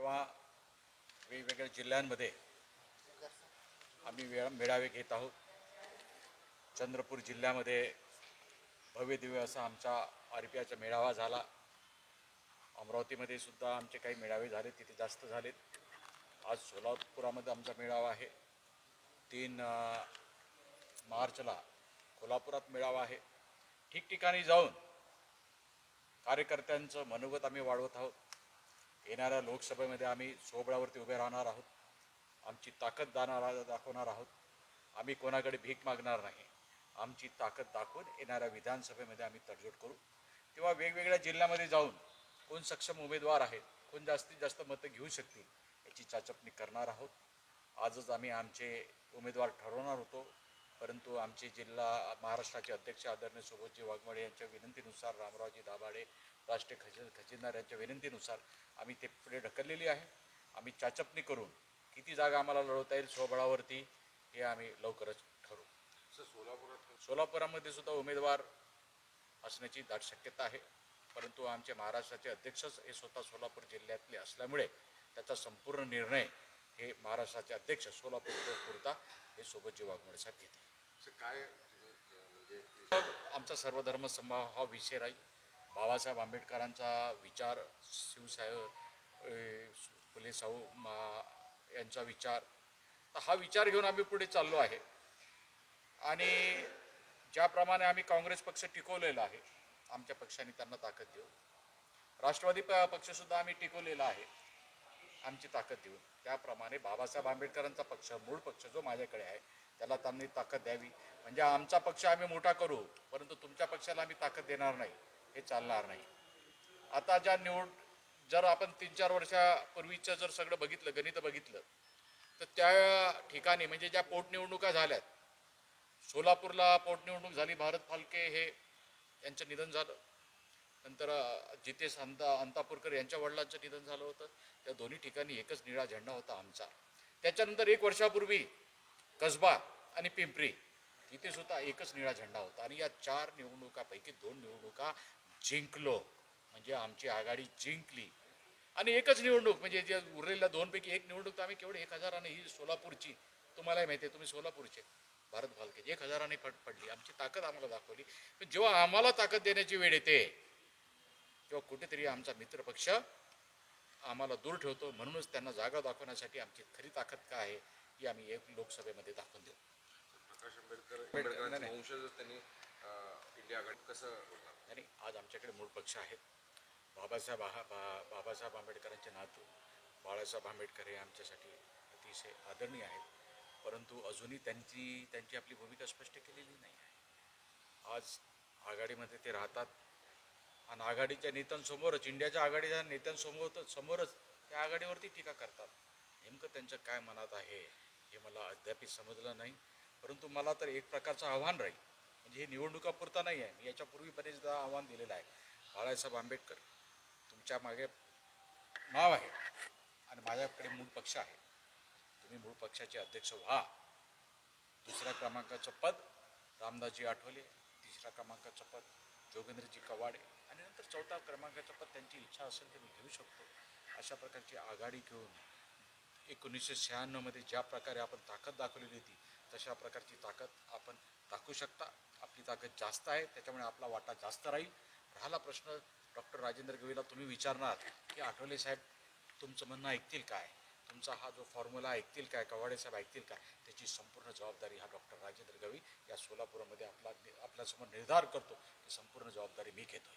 किंवा वेगवेगळ्या जिल्ह्यांमध्ये आम्ही मेळावे घेत आहोत. चंद्रपूर जिल्ह्यामध्ये भव्य दिव्य असा आमचा RPIचा मेळावा झाला. अमरावतीमध्ये सुद्धा आमचे काही मेळावे झाले, तिथे जास्त झालेत. आज सोलापुरामध्ये आमचा मेळावा आहे. 3 मार्चला कोल्हापुरात मेळावा आहे. ठिकठिकाणी जाऊन कार्यकर्त्यांचं मनोगत आम्ही वाढवत आहोत. येणाऱ्या लोकसभेमध्ये आम्ही सोबळावरती उभे राहणार आहोत. आमची ताकद दाखवणार आहोत. आम्ही कोणाकडे भीक मागणार नाही. आमची ताकद दाखवून येणाऱ्या विधानसभेमध्ये आम्ही तडजोड करू. तेव्हा वेगवेगळ्या जिल्ह्यामध्ये जाऊन कोण सक्षम उमेदवार आहेत, कोण जास्तीत जास्त मतं घेऊ शकतील याची चाचपणी करणार आहोत. आजच आम्ही आमचे उमेदवार ठरवणार होतो, परंतु आमचे जिल्हा महाराष्ट्राचे अध्यक्ष आदरणीय सुबोधजी वाघमारे यांच्या विनंतीनुसार, रामरावजी दाभाडे राष्ट्रीय खजिनदार यांच्या विनंतीनुसार आम्ही ते पुढे ढकललेली आहे. आम्ही चाचपणी करून किती जागा आम्हाला लढवता येईल स्वबळावरती हे आम्ही लवकरच ठरवू. सोलापुरामध्ये सुद्धा उमेदवार असण्याची दाट शक्यता आहे, परंतु आमचे महाराष्ट्राचे अध्यक्षच हे स्वतः सोलापूर जिल्ह्यातले असल्यामुळे त्याचा संपूर्ण निर्णय हे महाराष्ट्राचे अध्यक्ष सोलापूरपुरता हे सोबतजी वाघमोडे साहेब घेतील. काय आमचा सर्वधर्म समभाव हा विषय राहील. बाबासाहेब आंबेडकरांचा विचार, शिवसाहेब फुले शाहू यांचा विचार, तर हा विचार घेऊन आम्ही पुढे चाललो आहे. आणि ज्याप्रमाणे आम्ही काँग्रेस पक्ष टिकवलेला आहे, आमच्या पक्षाने त्यांना ताकद देऊ. राष्ट्रवादी पक्षसुद्धा आम्ही टिकवलेला आहे आमची ताकद देऊन. त्याप्रमाणे बाबासाहेब आंबेडकरांचा पक्ष, मूळ पक्ष जो माझ्याकडे आहे, त्याला त्यांनी ताकद द्यावी. म्हणजे आमचा पक्ष आम्ही मोठा करू, परंतु तुमच्या पक्षाला आम्ही ताकद देणार नाही, हे चालणार नाही. आता जर आपण 3-4 वर्षापूर्वीचं जर सगळं बघितलं, गणित बघितलं, तर त्या ठिकाणी म्हणजे ज्या पोटनिवडणुका झाल्यात, सोलापूरला पोटनिवडणूक झाली, भारत फालके हे यांचं निधन झालं. नंतर जितेश अंतापूरकर यांच्या वडिलांचं निधन झालं होतं. त्या दोन्ही ठिकाणी एकच निळा झेंडा होता आमचा. त्याच्यानंतर 1 वर्षापूर्वी कसबा आणि पिंपरी तिथे सुद्धा एकच निळा झेंडा होता. आणि या 4 निवडणुकापैकी 2 निवडणुका जिंकलो, म्हणजे आमची आघाडी जिंकली. आणि एकच निवडणूक म्हणजे जे उरलेल्या 2 पैकी 1 निवडणूक तर आम्ही केवढे 1000 ही सोलापूरची, तुम्हालाही माहिती आहे, तुम्ही सोलापूरचे, भारत फालके 1000 पडली. आमची ताकद आम्हाला दाखवली. पण जेव्हा आम्हाला ताकद देण्याची वेळ येते तेव्हा कुठेतरी आमचा मित्रपक्ष आम्हाला दूर ठेवतो. म्हणूनच त्यांना जागा दाखवण्यासाठी आमची खरी ताकद काय आहे ही आम्ही एक लोकसभेमध्ये दाखवून देऊ. प्रकाश आंबेडकरांचे वंशज त्यांनी इंडिया आघाडी कसं आणि आज आमच्याकडे मूळ पक्ष आहेत. बाबासाहेब आंबेडकरांचे नातू बाळासाहेब आंबेडकर हे आमच्यासाठी अतिशय आदरणीय आहेत, परंतु अजूनही त्यांची आपली भूमिका स्पष्ट केलेली नाही आहे. आज आघाडीमध्ये ते राहतात आणि आघाडीच्या नेत्यांसमोरच, इंडियाच्या आघाडीच्या नेत्यांसमोरच त्या आघाडीवरती टीका करतात. नेमकं त्यांचं काय मनात आहे हे मला अद्याप समजलं नाही. परंतु मला तर एक प्रकारचं आव्हान राहील, म्हणजे हे निवडणुकापुरता नाही आहे, मी याच्यापूर्वी बरेचदा आव्हान दिलेलं आहे. बाळासाहेब आंबेडकर तुमच्या मागे नाव आहे आणि माझ्याकडे मूळ पक्ष आहे. तुम्ही मूळ पक्षाचे अध्यक्ष व्हा. 2ऱ्या क्रमांकाचं पद रामदासजी आठवले, 3ऱ्या क्रमांकाचं पद जोगेंद्रजी कवाडे आणि नंतर 4थ्या क्रमांकाचं पद त्यांची इच्छा असेल तर मी घेऊ शकतो. अशा प्रकारची आघाडी घेऊन 1996 ज्या प्रकारे आपण ताकद दाखवलेली होती तशा प्रकारची ताकद आपण दाखवू शकता. आपली ताकद जास्त आहे, त्याच्यामुळे आपला वाटा जास्त राहील. राहिला प्रश्न डॉक्टर राजेंद्र गवईला तुम्ही विचारणार की आठवले साहेब तुमचं म्हणणं ऐकतील काय, तुमचा हा जो फॉर्म्युला ऐकतील काय, कवाडे साहेब ऐकतील काय, त्याची संपूर्ण जबाबदारी हा डॉक्टर राजेंद्र गवई या सोलापूरमध्ये आपल्यासमोर निर्धार करतो. ती संपूर्ण जबाबदारी मी घेतोय.